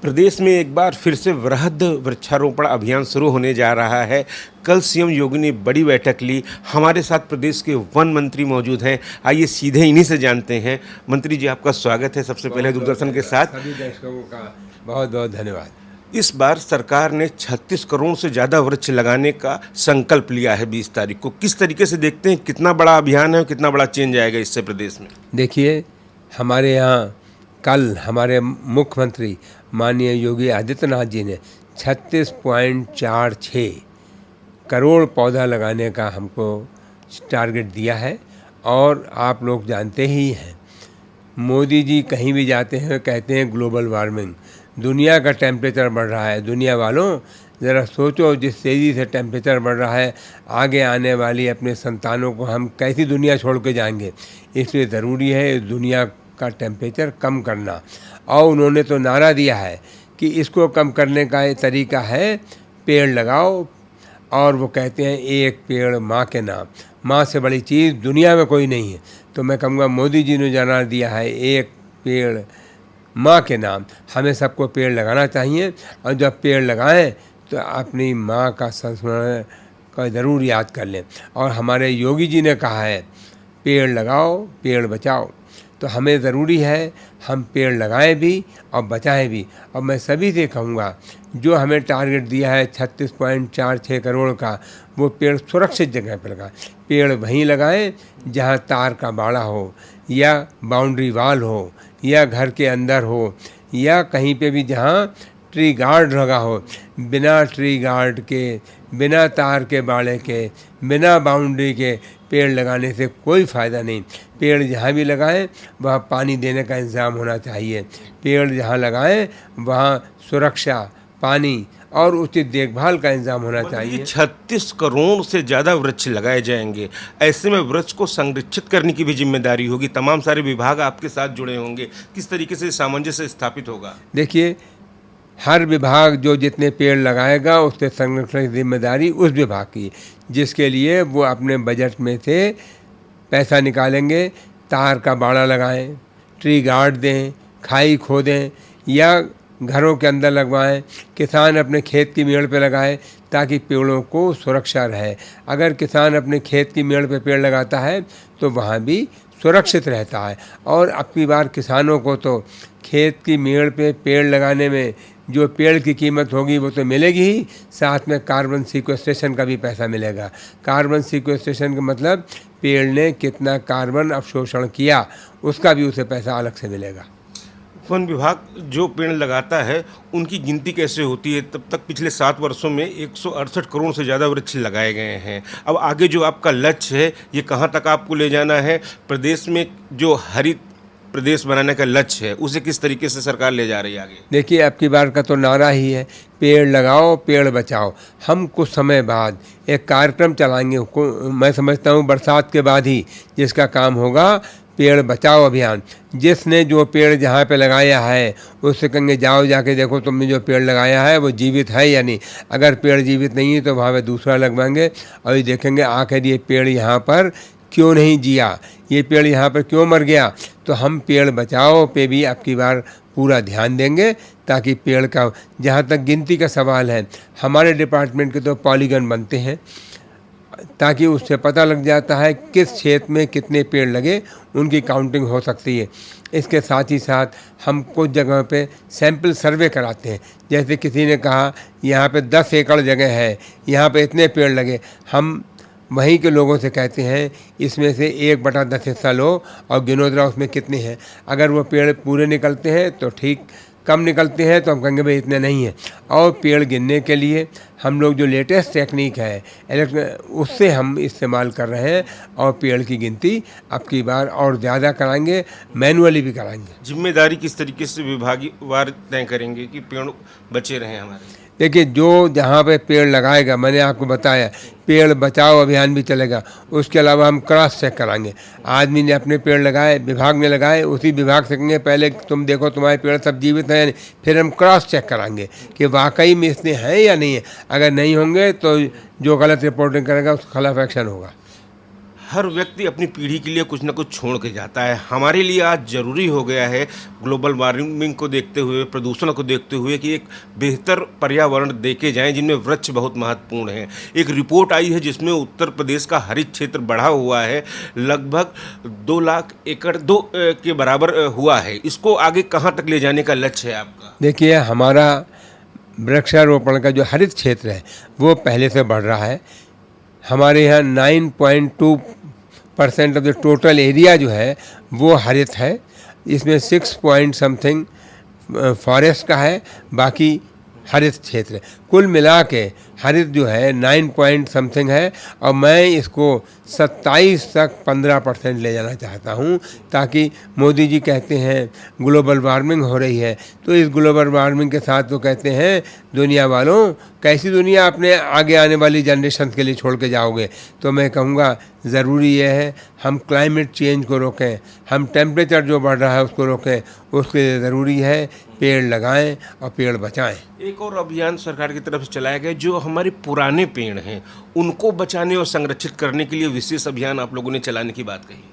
प्रदेश में एक बार फिर से वृहद वृक्षारोपण अभियान शुरू होने जा रहा है। कल सीएम योगी ने बड़ी बैठक ली। हमारे साथ प्रदेश के वन मंत्री मौजूद हैं। आइए सीधे इन्हीं से जानते हैं। मंत्री जी, आपका स्वागत है सबसे पहले दूरदर्शन के साथ। सभी दर्शकों का बहुत बहुत धन्यवाद। इस बार सरकार ने 36 करोड़ से ज़्यादा वृक्ष लगाने का संकल्प लिया है 20 तारीख को। किस तरीके से देखते हैं, कितना बड़ा अभियान है और कितना बड़ा चेंज आएगा इससे प्रदेश में? देखिए, हमारे यहाँ कल हमारे मुख्यमंत्री माननीय योगी आदित्यनाथ जी ने 36.46 करोड़ पौधा लगाने का हमको टारगेट दिया है। और आप लोग जानते ही हैं, मोदी जी कहीं भी जाते हैं कहते हैं ग्लोबल वार्मिंग, दुनिया का टेम्परेचर बढ़ रहा है। दुनिया वालों, ज़रा सोचो, जिस तेज़ी से टेम्परेचर बढ़ रहा है, आगे आने वाली अपने संतानों को हम कैसी दुनिया छोड़ के जाएंगे। इसलिए ज़रूरी है इस दुनिया का टेम्परेचर कम करना। और उन्होंने तो नारा दिया है कि इसको कम करने का एक तरीका है, पेड़ लगाओ। और वो कहते हैं एक पेड़ माँ के नाम। माँ से बड़ी चीज़ दुनिया में कोई नहीं है। तो मैं कहूँगा, मोदी जी ने नारा दिया है एक पेड़ माँ के नाम। हमें सबको पेड़ लगाना चाहिए। और जब पेड़ लगाएं तो अपनी माँ का संस्मरण का ज़रूर याद कर लें। और हमारे योगी जी ने कहा है, पेड़ लगाओ पेड़ बचाओ। तो हमें ज़रूरी है हम पेड़ लगाएं भी और बचाएं भी। और मैं सभी से कहूँगा, जो हमें टारगेट दिया है 36.46 करोड़ का, वो पेड़ सुरक्षित जगह पर लगाएं। पेड़ वहीं लगाएं जहाँ तार का बाड़ा हो, या बाउंड्री वाल हो, या घर के अंदर हो, या कहीं पे भी जहाँ ट्री गार्ड लगा हो। बिना ट्री गार्ड के, बिना तार के बाड़े के, बिना बाउंड्री के पेड़ लगाने से कोई फ़ायदा नहीं। पेड़ जहाँ भी लगाएं वहाँ पानी देने का इंतज़ाम होना चाहिए। पेड़ जहाँ लगाएं वहाँ सुरक्षा, पानी और उचित देखभाल का इंतजाम होना चाहिए। 36 करोड़ से ज़्यादा वृक्ष लगाए जाएंगे। ऐसे में वृक्ष को संरक्षित करने की भी जिम्मेदारी होगी। तमाम सारे विभाग आपके साथ जुड़े होंगे। किस तरीके से सामंजस्य स्थापित होगा? देखिए, हर विभाग जो जितने पेड़ लगाएगा उसके संरक्षण की जिम्मेदारी उस विभाग की, जिसके लिए वो अपने बजट में से पैसा निकालेंगे। तार का बाड़ा लगाएं, ट्री गार्ड दें, खाई खोदें, या घरों के अंदर लगवाएं। किसान अपने खेत की मेड़ पे लगाए ताकि पेड़ों को सुरक्षा रहे। अगर किसान अपने खेत की मेड़ पे पेड़ लगाता है तो वहाँ भी सुरक्षित रहता है। और अपनी बार किसानों को तो खेत की मेड़ पे पेड़ लगाने में जो पेड़ की कीमत होगी वो तो मिलेगी ही, साथ में कार्बन सीक्वेस्ट्रेशन का भी पैसा मिलेगा। कार्बन सीक्वेस्ट्रेशन का मतलब पेड़ ने कितना कार्बन अवशोषण किया, उसका भी उसे पैसा अलग से मिलेगा। वन विभाग जो पेड़ लगाता है उनकी गिनती कैसे होती है? तब तक पिछले 7 वर्षों में 168 करोड़ से ज़्यादा वृक्ष लगाए गए हैं। अब आगे जो आपका लक्ष्य है, ये कहाँ तक आपको ले जाना है? प्रदेश में जो हरित प्रदेश बनाने का लक्ष्य है, उसे किस तरीके से सरकार ले जा रही है आगे? देखिए, अब की बार का तो नारा ही है, पेड़ लगाओ पेड़ बचाओ। हम कुछ समय बाद एक कार्यक्रम चलाएंगे, मैं समझता हूँ बरसात के बाद ही, जिसका काम होगा पेड़ बचाओ अभियान। जिसने जो पेड़ जहाँ पे लगाया है उससे कहेंगे, जाओ जाके देखो तुमने जो पेड़ लगाया है वो जीवित है या नहीं। अगर पेड़ जीवित नहीं है तो वहाँ पे दूसरा लगवाएंगे और ये देखेंगे आखिर ये पेड़ यहाँ पर क्यों नहीं जिया, ये पेड़ यहाँ पर क्यों मर गया। तो हम पेड़ बचाओ पे भी अब की बार पूरा ध्यान देंगे, ताकि पेड़ का, जहाँ तक गिनती का सवाल है, हमारे डिपार्टमेंट के तो पॉलीगन बनते हैं, ताकि उससे पता लग जाता है किस क्षेत्र में कितने पेड़ लगे, उनकी काउंटिंग हो सकती है। इसके साथ ही साथ हम कुछ जगह पे सैंपल सर्वे कराते हैं। जैसे किसी ने कहा यहाँ पे 10 एकड़ जगह है, यहाँ पे इतने पेड़ लगे, हम वहीं के लोगों से कहते हैं इसमें से 1/10 हिस्सा लो और गिनो जरा उसमें कितने हैं। अगर वो पेड़ पूरे निकलते हैं तो ठीक, कम निकलते हैं तो हम कहेंगे भाई इतने नहीं हैं। और पेड़ गिनने के लिए हम लोग जो लेटेस्ट टेक्निक है उससे हम इस्तेमाल कर रहे हैं। और पेड़ की गिनती अब की बार और ज़्यादा कराएंगे, मैनुअली भी कराएंगे। जिम्मेदारी किस तरीके से विभागवार तय करेंगे कि पेड़ बचे रहें हमारे? देखिए, जो जहाँ पे पेड़ लगाएगा, मैंने आपको बताया पेड़ बचाओ अभियान भी चलेगा। उसके अलावा हम क्रॉस चेक कराएंगे। आदमी ने अपने पेड़ लगाए, विभाग ने लगाए, उसी विभाग से कहेंगे पहले तुम देखो तुम्हारे पेड़ सब जीवित हैं या नहीं। फिर हम क्रॉस चेक कराएंगे कि वाकई में इसने हैं या नहीं है। अगर नहीं होंगे तो जो गलत रिपोर्टिंग करेगा उसके खिलाफ एक्शन होगा। हर व्यक्ति अपनी पीढ़ी के लिए कुछ ना कुछ छोड़ के जाता है। हमारे लिए आज ज़रूरी हो गया है ग्लोबल वार्मिंग को देखते हुए, प्रदूषण को देखते हुए, कि एक बेहतर पर्यावरण देखे जाएँ जिनमें वृक्ष बहुत महत्वपूर्ण हैं। एक रिपोर्ट आई है जिसमें उत्तर प्रदेश का हरित क्षेत्र बढ़ा हुआ है, लगभग 2 लाख एकड़ के बराबर हुआ है। इसको आगे कहाँ तक ले जाने का लक्ष्य है आपका? देखिए, हमारा वृक्षारोपण का जो हरित क्षेत्र है वो पहले से बढ़ रहा है। हमारे यहाँ 9.2% ऑफ द टोटल एरिया जो है वो हरित है। इसमें 6 पॉइंट समथिंग फॉरेस्ट का है, बाकी हरित क्षेत्र है। कुल मिला के हरित जो है 9 पॉइंट समथिंग है, और मैं इसको 27 तक 15% ले जाना चाहता हूँ, ताकि मोदी जी कहते हैं ग्लोबल वार्मिंग हो रही है, तो इस ग्लोबल वार्मिंग के साथ वो कहते हैं दुनिया वालों, कैसी दुनिया अपने आगे आने वाली जनरेशन के लिए छोड़ के जाओगे। तो मैं कहूँगा ज़रूरी यह है हम क्लाइमेट चेंज को रोकें, हम टेम्परेचर जो बढ़ रहा है उसको रोकें। उसके लिए ज़रूरी है पेड़ लगाएं और पेड़ बचाएं। एक और अभियान सरकार की तरफ से चलाया गया, जो हमारे पुराने पेड़ हैं उनको बचाने और संरक्षित करने के लिए विशेष अभियान आप लोगों ने चलाने की बात कही।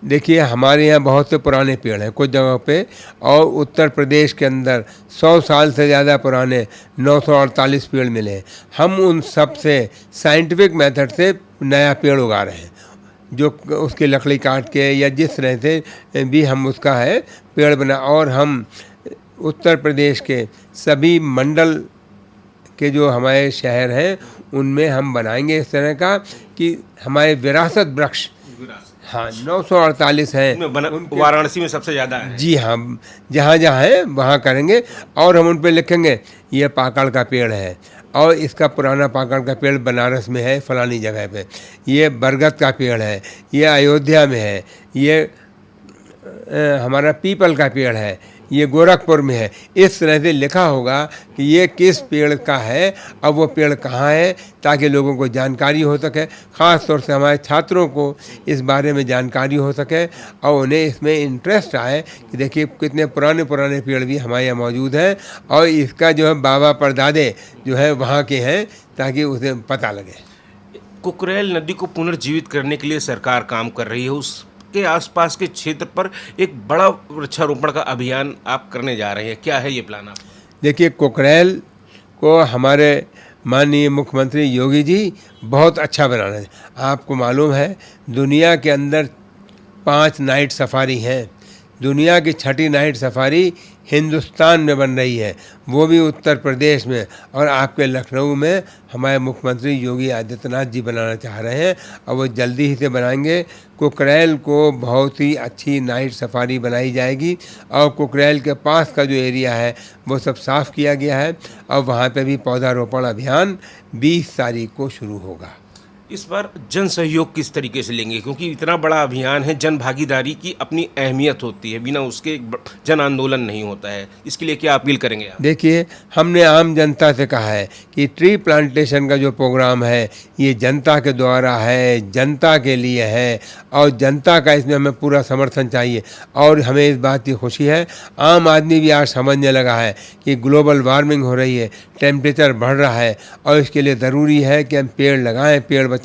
देखिए, हमारे यहाँ बहुत से पुराने पेड़ हैं कुछ जगहों पे, और उत्तर प्रदेश के अंदर 100 साल से ज़्यादा पुराने 948 पेड़ मिले हैं। हम उन सब से साइंटिफिक मेथड से नया पेड़ उगा रहे हैं, जो उसकी लकड़ी काट के या जिस तरह से भी हम उसका है पेड़ बना। और हम उत्तर प्रदेश के सभी मंडल के जो हमारे शहर हैं उनमें हम बनाएंगे इस तरह का कि हमारे विरासत वृक्ष, हाँ 948 हैं, वाराणसी में सबसे ज़्यादा है। जी हाँ, जहाँ जहाँ है वहाँ करेंगे। और हम उन पे लिखेंगे ये पाकड़ का पेड़ है, और इसका पुराना पाकड़ का पेड़ बनारस में है फलानी जगह पे, ये बरगद का पेड़ है, ये अयोध्या में है, ये हमारा पीपल का पेड़ है, ये गोरखपुर में है। इस तरह से लिखा होगा कि ये किस पेड़ का है, अब वो पेड़ कहाँ है, ताकि लोगों को जानकारी हो सके, ख़ास तौर से हमारे छात्रों को इस बारे में जानकारी हो सके, और उन्हें इसमें इंटरेस्ट आए कि देखिए कितने पुराने पुराने पेड़ भी हमारे यहाँ मौजूद हैं, और इसका जो है बाबा परदादे जो है वहाँ के हैं, ताकि उसे पता लगे। कुकरेल नदी को पुनर्जीवित करने के लिए सरकार काम कर रही है। उसके आसपास के क्षेत्र पर एक बड़ा वृक्षारोपण का अभियान आप करने जा रहे हैं, क्या है ये प्लान आप? देखिए, कुकरेल को हमारे माननीय मुख्यमंत्री योगी जी बहुत अच्छा बना रहे हैं। आपको मालूम है दुनिया के अंदर 5 नाइट सफारी हैं, दुनिया की 6ठी नाइट सफारी हिंदुस्तान में बन रही है, वो भी उत्तर प्रदेश में, और आपके लखनऊ में हमारे मुख्यमंत्री योगी आदित्यनाथ जी बनाना चाह रहे हैं, और वो जल्दी ही से बनाएंगे। कुकरेल को बहुत ही अच्छी नाइट सफारी बनाई जाएगी, और कुकरेल के पास का जो एरिया है वो सब साफ़ किया गया है, और वहाँ पे भी पौधारोपण अभियान 20 तारीख को शुरू होगा। इस बार जन सहयोग किस तरीके से लेंगे, क्योंकि इतना बड़ा अभियान है, जन भागीदारी की अपनी अहमियत होती है, बिना उसके जन आंदोलन नहीं होता है। इसके लिए क्या अपील करेंगे आप? देखिए, हमने आम जनता से कहा है कि ट्री प्लांटेशन का जो प्रोग्राम है ये जनता के द्वारा है, जनता के लिए है, और जनता का इसमें हमें पूरा समर्थन चाहिए। और हमें इस बात की खुशी है, आम आदमी भी आज समझने लगा है कि ग्लोबल वार्मिंग हो रही है, टेम्परेचर बढ़ रहा है, और इसके लिए ज़रूरी है कि हम पेड़ लगाएं, पेड़ बचाएं।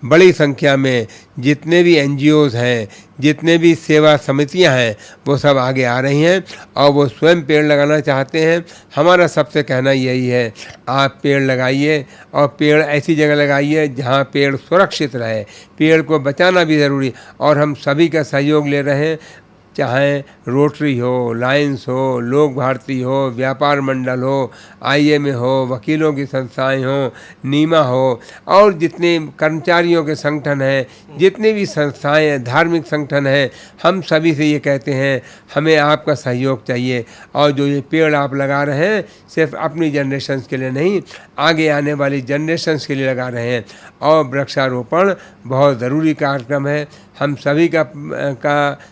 बड़ी संख्या में जितने भी NGOs हैं, जितने भी सेवा समितियां हैं, वो सब आगे आ रही हैं, और वो स्वयं पेड़ लगाना चाहते हैं। हमारा सबसे कहना यही है, आप पेड़ लगाइए, और पेड़ ऐसी जगह लगाइए जहां पेड़ सुरक्षित रहे। पेड़ को बचाना भी ज़रूरी, और हम सभी का सहयोग ले रहे हैं, चाहे रोटरी हो, लायंस हो, लोक भारती हो, व्यापार मंडल हो, IMA हो, वकीलों की संस्थाएं हो, नीमा हो, और जितने कर्मचारियों के संगठन हैं, जितने भी संस्थाएं हैं, धार्मिक संगठन हैं, हम सभी से ये कहते हैं हमें आपका सहयोग चाहिए। और जो ये पेड़ आप लगा रहे हैं सिर्फ अपनी जनरेशन्स के लिए नहीं, आगे आने वाली जनरेशन्स के लिए लगा रहे हैं। और वृक्षारोपण बहुत ज़रूरी कार्यक्रम है, हम सभी का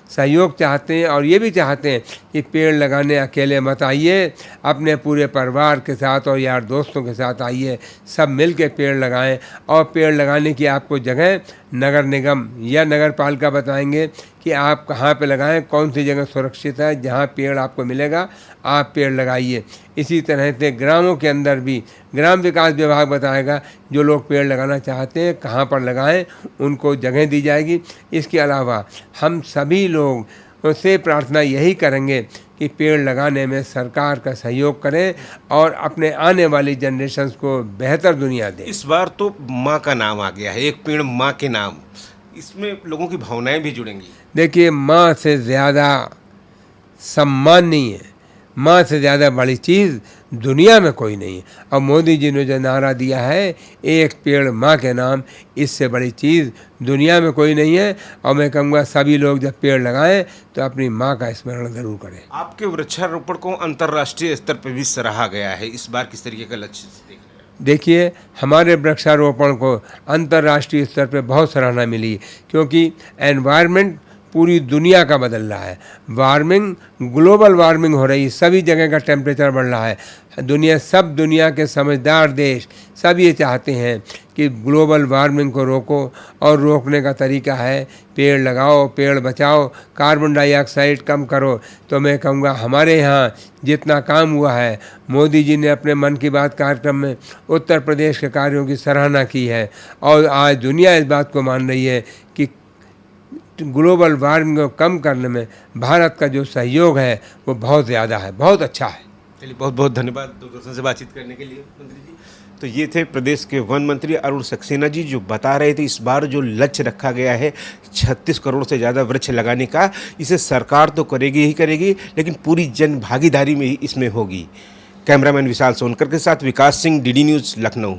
सहयोग चाहते हैं, और ये भी चाहते हैं कि पेड़ लगाने अकेले मत आइए, अपने पूरे परिवार के साथ और यार दोस्तों के साथ आइए, सब मिल के पेड़ लगाएं। और पेड़ लगाने की आपको जगह नगर निगम या नगर पालिका बताएंगे कि आप कहाँ पे लगाएं, कौन सी जगह सुरक्षित है, जहाँ पेड़ आपको मिलेगा आप पेड़ लगाइए। इसी तरह से ग्रामों के अंदर भी ग्राम विकास विभाग बताएगा जो लोग पेड़ लगाना चाहते हैं कहाँ पर लगाएं, उनको जगह दी जाएगी। इसके अलावा हम सभी लोग से प्रार्थना यही करेंगे कि पेड़ लगाने में सरकार का सहयोग करें और अपने आने वाली जनरेशन्स को बेहतर दुनिया दें। इस बार तो माँ का नाम आ गया है, एक पेड़ माँ के नाम, इसमें लोगों की भावनाएं भी जुड़ेंगी। देखिए, माँ से ज़्यादा सम्मान नहीं है, माँ से ज़्यादा बड़ी चीज़ दुनिया में कोई नहीं है। और मोदी जी ने जो नारा दिया है एक पेड़ माँ के नाम, इससे बड़ी चीज़ दुनिया में कोई नहीं है। और मैं कहूँगा सभी लोग जब पेड़ लगाएं तो अपनी माँ का स्मरण ज़रूर करें। आपके वृक्षारोपण को अंतर्राष्ट्रीय स्तर पर भी सराहा गया है, इस बार किस तरीके का लक्ष्य देख रहे हैं? देखिए, हमारे वृक्षारोपण को अंतर्राष्ट्रीय स्तर पर बहुत सराहना मिली क्योंकि एनवायरनमेंट पूरी दुनिया का बदल रहा है। वार्मिंग, ग्लोबल वार्मिंग हो रही है, सभी जगह का टेम्परेचर बढ़ रहा है। दुनिया के समझदार देश सब ये चाहते हैं कि ग्लोबल वार्मिंग को रोको और रोकने का तरीका है पेड़ लगाओ, पेड़ बचाओ, कार्बन डाइऑक्साइड कम करो। तो मैं कहूँगा हमारे यहाँ जितना काम हुआ है, मोदी जी ने अपने मन की बात कार्यक्रम में उत्तर प्रदेश के कार्यों की सराहना की है और आज दुनिया इस बात को मान रही है कि ग्लोबल वार्मिंग को कम करने में भारत का जो सहयोग है वो बहुत ज़्यादा है, बहुत अच्छा है। चलिए, बहुत बहुत धन्यवाद दूरदर्शन से बातचीत करने के लिए मंत्री जी। तो ये थे प्रदेश के वन मंत्री अरुण सक्सेना जी जो बता रहे थे इस बार जो लक्ष्य रखा गया है 36 करोड़ से ज़्यादा वृक्ष लगाने का, इसे सरकार तो करेगी ही करेगी लेकिन पूरी जन भागीदारी में ही इसमें होगी। कैमरामैन विशाल सोनकर के साथ विकास सिंह, डीडी न्यूज़, लखनऊ।